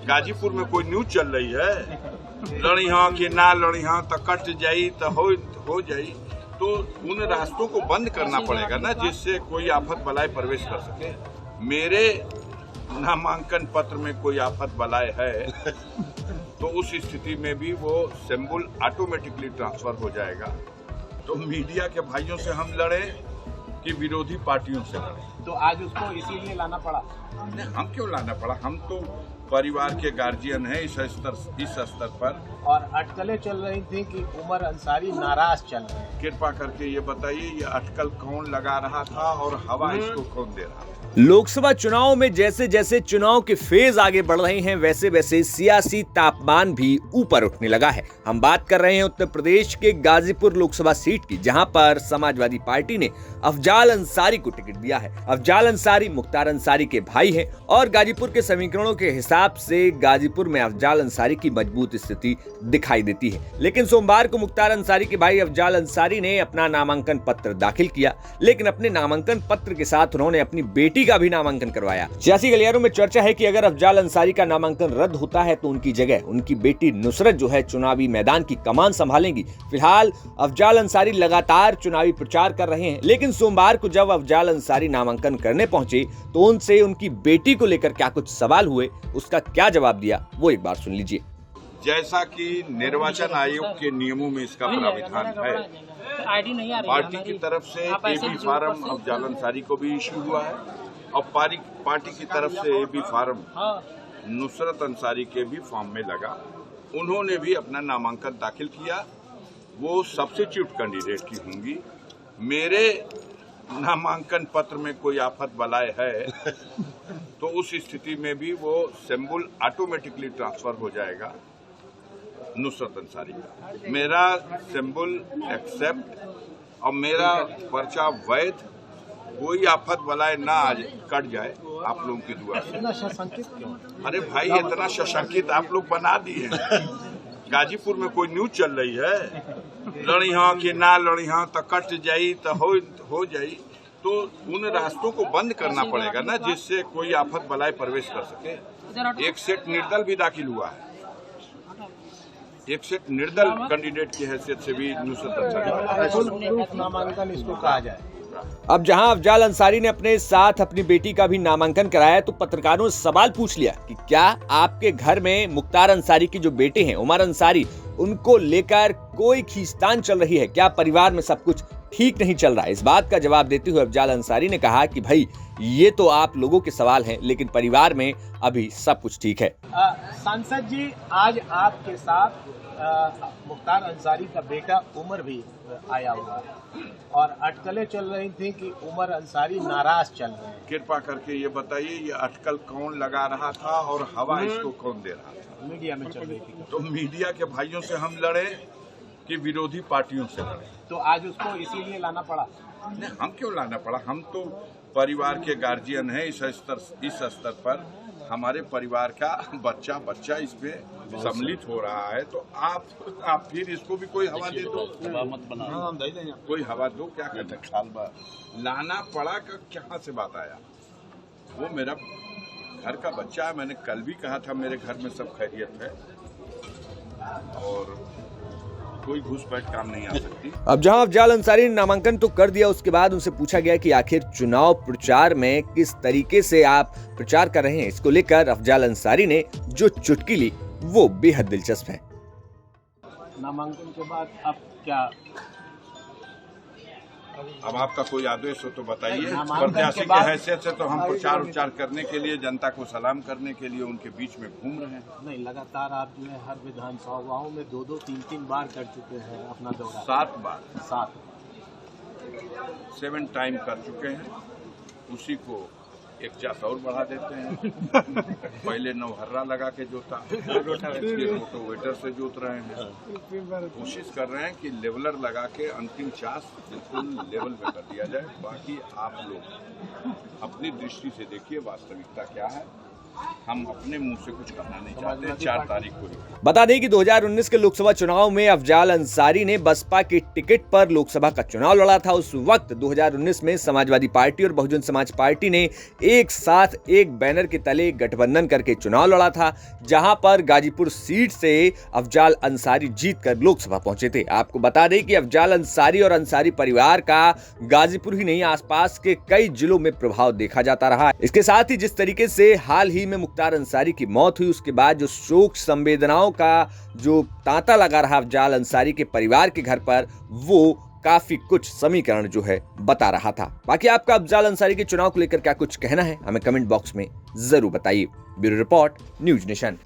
गाजीपुर में कोई न्यूज चल रही है, लड़ी हाँ कि ना लड़ी हाँ तो कट जाई तो हो जाई, तो उन रास्तों को बंद करना पड़ेगा ना, जिससे कोई आफत बलाय प्रवेश कर सके। मेरे नामांकन पत्र में कोई आफत बलाय है तो उस स्थिति में भी वो सिंबल ऑटोमेटिकली ट्रांसफर हो जाएगा। तो मीडिया के भाइयों से हम लड़े कि विरोधी पार्टियों से लड़े, तो आज उसको इसीलिए लाना पड़ा। हम क्यों लाना पड़ा, हम तो परिवार के गार्जियन हैं इस स्तर पर। और अटकलें चल रही थी कि उमर अंसारी नाराज चल रहे हैं। कृपा करके ये बताइए, ये अटकल कौन लगा रहा था और हवा इसको कौन दे रहा था? लोकसभा चुनाव में जैसे जैसे चुनाव के फेज आगे बढ़ रहे हैं, वैसे वैसे सियासी तापमान भी ऊपर उठने लगा है। हम बात कर रहे हैं उत्तर प्रदेश के गाजीपुर लोकसभा सीट की, जहां पर समाजवादी पार्टी ने अफजाल अंसारी को टिकट दिया है। अफजाल अंसारी मुख्तार अंसारी के भाई हैं और गाजीपुर के समीकरणों के हिसाब से गाजीपुर में अफजाल अंसारी की मजबूत स्थिति दिखाई देती है। लेकिन सोमवार को मुख्तार अंसारी के भाई अफजाल अंसारी ने अपना नामांकन पत्र दाखिल किया, लेकिन अपने नामांकन पत्र के साथ उन्होंने अपनी बेटी का भी नामांकन करवाया। सियासी गलियारों में चर्चा है कि अगर अफजाल अंसारी का नामांकन रद्द होता है तो उनकी जगह उनकी बेटी नुसरत जो है चुनावी मैदान की कमान संभालेंगी। फिलहाल अफजाल अंसारी लगातार चुनावी प्रचार कर रहे हैं, लेकिन सोमवार को जब अफजाल अंसारी नामांकन करने पहुंचे तो उनसे उनकी बेटी को लेकर क्या कुछ सवाल हुए, उसका क्या जवाब दिया, वो एक बार सुन लीजिए। जैसा कि निर्वाचन आयोग के नियमों में इसका प्राविधान है, पार्टी की तरफ से एबी फार्म अफजाल अंसारी को भी इश्यू हुआ है और पार्टी की तरफ से एबी फार्म नुसरत अंसारी के भी फॉर्म में लगा। उन्होंने भी अपना नामांकन दाखिल किया। वो सब्स्टिट्यूट कैंडिडेट की होंगी। मेरे नामांकन पत्र में कोई आफत बलाय है तो उस स्थिति में भी वो सिंबल ऑटोमेटिकली ट्रांसफर हो जाएगा नुसरत अंसारी का। मेरा सिंबल एक्सेप्ट और मेरा पर्चा वैध, कोई आफत बलाय ना आज कट जाए आप लोगों की दुआ से। इतना सशंकित क्यों? अरे भाई, इतना सशंकित आप लोग बना दिए। गाजीपुर में कोई न्यूज चल रही है, लड़ी हाँ कि ना लड़ी हाँ तो कट जाई तो हो जाई, तो उन रास्तों को बंद करना पड़ेगा ना, जिससे कोई आफत बलाय प्रवेश कर सके। एक सेट निर्दल भी दाखिल हुआ है, एक सेट निर्दल कैंडिडेट की हैसियत से भी नुसरत अंसारी नामांकन इसको कहा जाए। अब जहां अफजाल अंसारी ने अपने साथ अपनी बेटी का भी नामांकन कराया तो पत्रकारों ने सवाल पूछ लिया कि क्या आपके घर में मुख्तार अंसारी की जो बेटे हैं उमर अंसारी, उनको लेकर कोई खींचतान चल रही है? क्या परिवार में सब कुछ ठीक नहीं चल रहा है? इस बात का जवाब देते हुए अफजाल अंसारी ने कहा कि भाई ये तो आप लोगों के सवाल हैं, लेकिन परिवार में अभी सब कुछ ठीक है। सांसद जी, आज आपके साथ मुख्तार अंसारी का बेटा उमर भी आया हुआ है और अटकलें चल रही थी कि उमर अंसारी नाराज चल रहे हैं। कृपा करके ये बताइए, ये अटकल कौन लगा रहा था और हवा इसको कौन दे रहा था? मीडिया में चल रही थी। तो मीडिया के भाइयों से हम लड़े कि विरोधी पार्टियों से लड़े, तो आज उसको इसीलिए लाना पड़ा। हम क्यों लाना पड़ा, हम तो परिवार के गार्जियन हैं इस स्तर पर। हमारे परिवार का बच्चा इस पे सम्मिलित हो रहा है, तो आप फिर इसको भी कोई हवा दे दो, कोई हवा दो। क्या कहते हैं, साल बाद लाना पड़ा का कहाँ से बात आया? वो मेरा घर का बच्चा है। मैंने कल भी कहा था मेरे घर में सब खैरियत है और कोई घुसपैठ काम नहीं आ सकती। अब जहां अफजाल अंसारी ने नामांकन तो कर दिया, उसके बाद उनसे पूछा गया कि आखिर चुनाव प्रचार में किस तरीके से आप प्रचार कर रहे हैं। इसको लेकर अफजाल अंसारी ने जो चुटकी ली वो बेहद दिलचस्प है। नामांकन के बाद अब क्या? अब आपका कोई आदेश हो तो बताइए। प्रत्याशी की हैसियत से तो हम प्रचार करने के लिए, जनता को सलाम करने के लिए उनके बीच में घूम रहे हैं। नहीं, लगातार आप जो है हर विधानसभाओं में 2-2, 3-3 बार कर चुके हैं अपना दौरा। 7 बार 7 टाइम कर चुके हैं। उसी को एक चास और बढ़ा देते हैं। पहले नौहर्रा लगा के जोता, रोटावेटर से जोत रहे हैं। कोशिश कर रहे हैं कि लेवलर लगा के अंतिम चास बिल्कुल लेवल पे कर दिया जाए। बाकी आप लोग अपनी दृष्टि से देखिए वास्तविकता क्या है। हम अपने मुंह से कुछ कहना नहीं चाहते। 4 तारीख को ही बता दें कि 2019 के लोकसभा चुनाव में अफजाल अंसारी ने बसपा के टिकट पर लोकसभा का चुनाव लड़ा था। उस वक्त 2019 में समाजवादी पार्टी और बहुजन समाज पार्टी ने एक साथ एक बैनर के तले गठबंधन करके चुनाव लड़ा था, जहां पर गाजीपुर सीट से अफजाल अंसारी जीतकर लोकसभा पहुंचे थे। आपको बता दें कि अफजाल अंसारी और अंसारी परिवार का गाजीपुर ही नहीं, आसपास के कई जिलों में प्रभाव देखा जाता रहा है। इसके साथ ही जिस तरीके से हाल ही में मुख्तार अंसारी की मौत हुई, उसके बाद जो शोक संवेदनाओं का जो तांता लगा रहा अफजाल अंसारी के परिवार के घर पर, वो काफी कुछ समीकरण जो है बता रहा था। बाकी आपका अफजाल अंसारी के चुनाव को लेकर क्या कुछ कहना है, हमें कमेंट बॉक्स में जरूर बताइए। Bureau report, news nation.